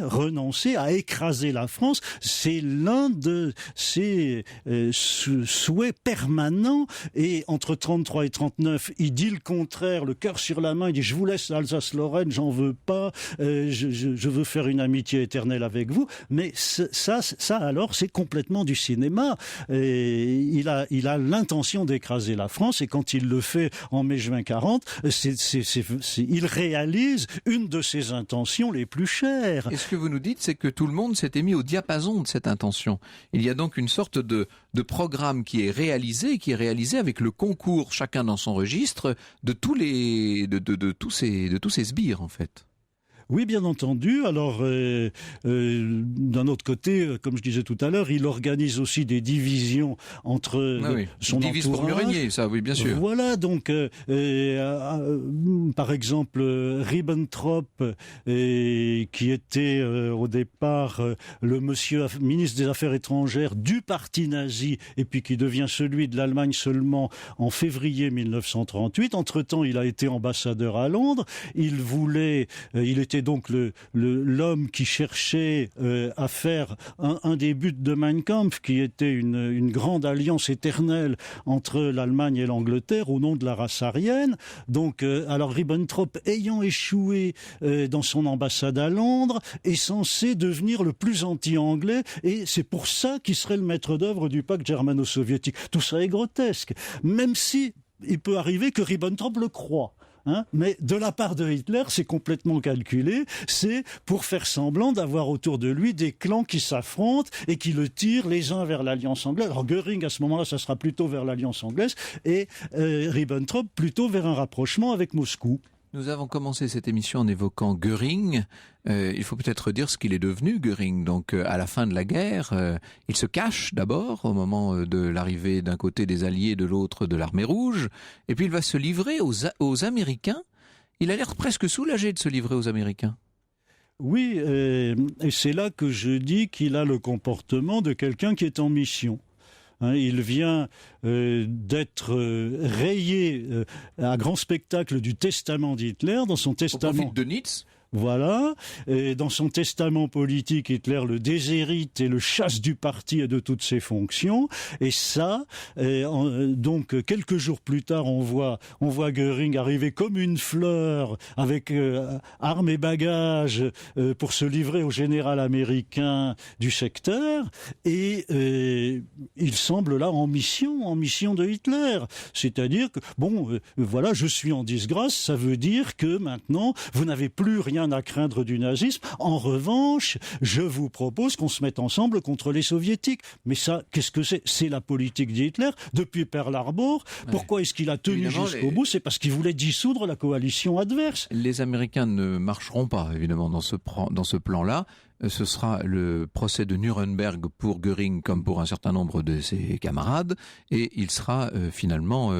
[SPEAKER 5] renoncé à écraser la France. C'est l'un de ses souhaits permanents. Et entre 33 et 39, il dit le contraire, le cœur sur la main. Il dit: je vous laisse l'Alsace-Lorraine, j'en veux pas. Je veux faire une amitié éternelle avec vous. Mais ça alors, c'est complètement du cinéma. Il a l'intention d'écraser la France, et quand il le fait en mai-juin 40, il réalise une de ses intentions les plus chères.
[SPEAKER 3] Et ce que vous nous dites, c'est que tout le monde s'était mis au diapason de cette intention. Il y a donc une sorte de programme qui est réalisé avec le concours, chacun dans son registre, de tous ces sbires, en fait.
[SPEAKER 5] Oui, bien entendu. Alors, d'un autre côté, comme je disais tout à l'heure, il organise aussi des divisions entre son entourage. Divise pour mieux régner, ça, oui, bien sûr. Voilà, donc, par exemple, Ribbentrop, qui était au départ le monsieur ministre des Affaires étrangères du parti nazi, et puis qui devient celui de l'Allemagne seulement en février 1938. Entre-temps, il a été ambassadeur à Londres. Il était donc l'homme qui cherchait à faire un des buts de Mein Kampf, qui était une grande alliance éternelle entre l'Allemagne et l'Angleterre au nom de la race aryenne. Donc, alors Ribbentrop, ayant échoué dans son ambassade à Londres, est censé devenir le plus anti-anglais, et c'est pour ça qu'il serait le maître d'œuvre du pacte germano-soviétique. Tout ça est grotesque, même si il peut arriver que Ribbentrop le croie. Mais de la part de Hitler, c'est complètement calculé. C'est pour faire semblant d'avoir autour de lui des clans qui s'affrontent et qui le tirent les uns vers l'Alliance anglaise. Alors Göring, à ce moment-là, ça sera plutôt vers l'Alliance anglaise, et Ribbentrop plutôt vers un rapprochement avec Moscou.
[SPEAKER 3] Nous avons commencé cette émission en évoquant Göring. Il faut peut-être dire ce qu'il est devenu, Göring. Donc, à la fin de la guerre, il se cache d'abord au moment de l'arrivée d'un côté des Alliés, de l'autre de l'Armée Rouge. Et puis, il va se livrer aux Américains. Il a l'air presque soulagé de se livrer aux Américains.
[SPEAKER 5] Oui, et c'est là que je dis qu'il a le comportement de quelqu'un qui est en mission. Il vient d'être rayé à grand spectacle du testament d'Hitler. Dans son testament.
[SPEAKER 3] Au profit de Nietzsche.
[SPEAKER 5] Voilà. Et dans son testament politique, Hitler le déshérite et le chasse du parti et de toutes ses fonctions. Et ça, donc quelques jours plus tard, on voit Göring arriver comme une fleur avec armes et bagages pour se livrer au général américain du secteur. Et il semble là en mission de Hitler. C'est-à-dire que, voilà, je suis en disgrâce, ça veut dire que maintenant, vous n'avez plus rien à craindre du nazisme. En revanche, je vous propose qu'on se mette ensemble contre les soviétiques. Mais ça, qu'est-ce que c'est ? C'est la politique d'Hitler depuis Pearl Harbor. Ouais. Pourquoi est-ce qu'il a tenu jusqu'au bout ? C'est parce qu'il voulait dissoudre la coalition adverse.
[SPEAKER 3] Les Américains ne marcheront pas, évidemment, dans ce plan-là. Ce sera le procès de Nuremberg pour Göring comme pour un certain nombre de ses camarades, et il sera finalement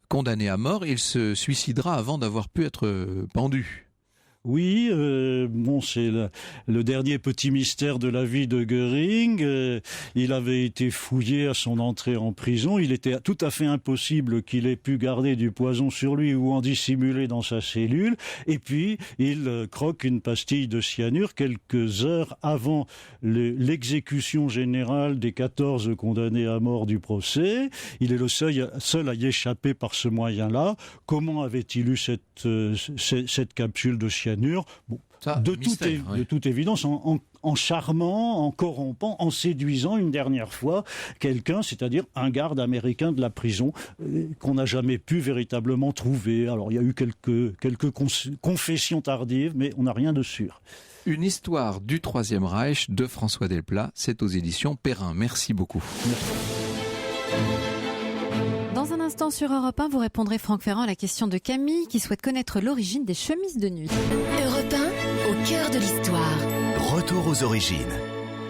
[SPEAKER 3] condamné à mort. Il se suicidera avant d'avoir pu être pendu.
[SPEAKER 5] Oui, c'est le dernier petit mystère de la vie de Göring. Il avait été fouillé à son entrée en prison. Il était tout à fait impossible qu'il ait pu garder du poison sur lui ou en dissimuler dans sa cellule. Et puis, il croque une pastille de cyanure quelques heures avant l'exécution générale des 14 condamnés à mort du procès. Il est le seul à y échapper par ce moyen-là. Comment avait-il eu cette capsule de cyanure ? De toute évidence, en charmant, en corrompant, en séduisant une dernière fois quelqu'un, c'est-à-dire un garde américain de la prison qu'on n'a jamais pu véritablement trouver. Alors il y a eu quelques confessions tardives, mais on n'a rien de sûr.
[SPEAKER 3] Une histoire du Troisième Reich de François Delplat, c'est aux éditions Perrin. Merci beaucoup.
[SPEAKER 5] Merci.
[SPEAKER 2] Dans un instant sur Europe 1, vous répondrez Franck Ferrand à la question de Camille qui souhaite connaître l'origine des chemises de nuit.
[SPEAKER 4] Europe 1, au cœur de l'histoire.
[SPEAKER 1] Retour aux origines.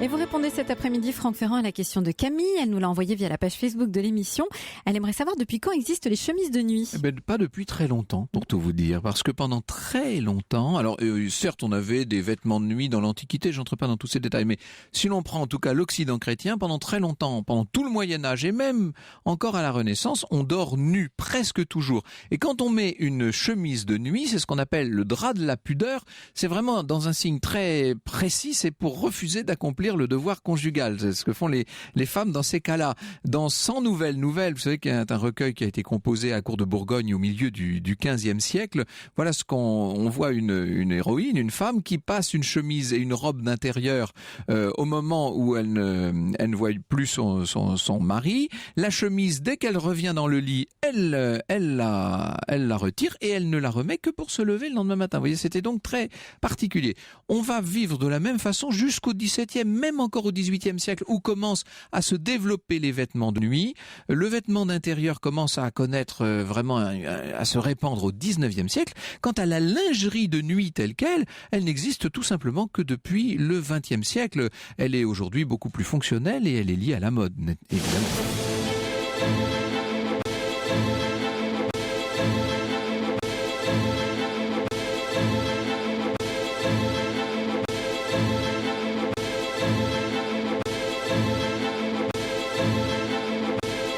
[SPEAKER 2] Et vous répondez cet après-midi, Franck Ferrand, à la question de Camille. Elle nous l'a envoyée via la page Facebook de l'émission. Elle aimerait savoir depuis quand existent les chemises de nuit.
[SPEAKER 3] Pas depuis très longtemps, pour tout vous dire. Parce que pendant très longtemps, alors certes on avait des vêtements de nuit dans l'Antiquité, j'entre pas dans tous ces détails, mais si l'on prend en tout cas l'Occident chrétien, pendant très longtemps, pendant tout le Moyen-Âge et même encore à la Renaissance, on dort nu, presque toujours. Et quand on met une chemise de nuit, c'est ce qu'on appelle le drap de la pudeur. C'est vraiment dans un signe très précis, c'est pour refuser d'accomplir le devoir conjugal. C'est ce que font les femmes dans ces cas-là. Dans 100 nouvelles, vous savez qu'il y a un recueil qui a été composé à cour de Bourgogne au milieu du XVe siècle. Voilà ce qu'on voit une héroïne, une femme qui passe une chemise et une robe d'intérieur au moment où elle ne voit plus son mari. La chemise, dès qu'elle revient dans le lit, elle la retire et elle ne la remet que pour se lever le lendemain matin. Vous voyez, c'était donc très particulier. On va vivre de la même façon jusqu'au XVIIe, même encore au XVIIIe siècle, où commencent à se développer les vêtements de nuit. Le vêtement d'intérieur commence à connaître vraiment, à se répandre au XIXe siècle. Quant à la lingerie de nuit telle qu'elle, elle n'existe tout simplement que depuis le XXe siècle. Elle est aujourd'hui beaucoup plus fonctionnelle et elle est liée à la mode, évidemment.